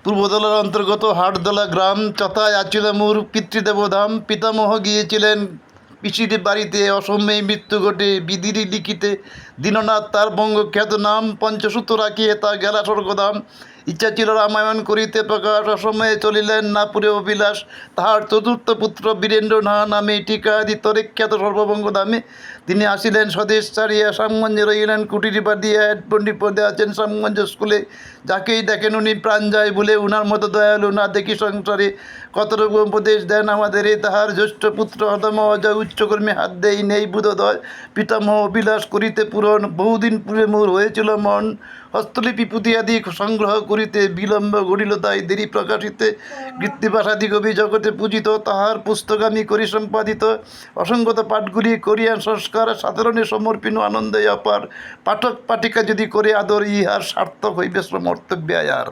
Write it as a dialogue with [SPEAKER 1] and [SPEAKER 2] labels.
[SPEAKER 1] পূর্বদলার অন্তর্গত হাটদলা গ্রাম, চথায় আছিল মোর পিতৃদেবধাম। পিতামহ গিয়েছিলেন পিসির বাড়িতে, অসময়ে মৃত্যু ঘটে বিধির লিখিতে। দীননাথ তার বঙ্গখ্যাত নাম, পঞ্চসূত্র রাখিয়ে তা গেলা স্বর্গধাম। ইচ্ছা ছিল রামায়ণ করিতে প্রকাশ, অসময়ে চলিলেন নাপুরে অভিলাষ। তাহার চতুর্থ পুত্র বীরেন্দ্র নামে টিকা দিতরে খ্যাত সর্ববঙ্গ ধামে। তিনি আসিলেন স্বদেশ ছাড়িয়া, শ্যামগঞ্জে রইলেন কুটির বাঁধিয়া। পণ্ডিত পদে আছেন শ্যামগঞ্জ স্কুলে, যাকেই দেখেন উনি প্রাণ যায় বলে। উনার মতো দয়ালু না দেখি সংসারে, কত রকম উপদেশ দেন আমাদের। তাহার জ্যেষ্ঠ পুত্র অধম অজয়, উচ্চকর্মে হাত দেই নেই বুধোদয়। পিতামহ অভিলাষ করিতে পূরণ, বহুদিন পূর্বে মোর হয়েছিল মন। হস্তলিপি পুঁথিয়াদি সংগ্রহ করিতে, বিলম্ব ঘটিল তাই দেরি প্রকাশিতে। কৃত্তিবাসাদি কবি জগতে পূজিত, তাহার পুস্তক আমি করি সম্পাদিত। অসংগত পাঠগুলি করিয়া সংস্কার, সাধারণে সমর্পিত আনন্দে অপার। পাঠক পাঠিকা যদি করে আদর, ইহার সার্থক হইবে শ্রমর্তব্য আর।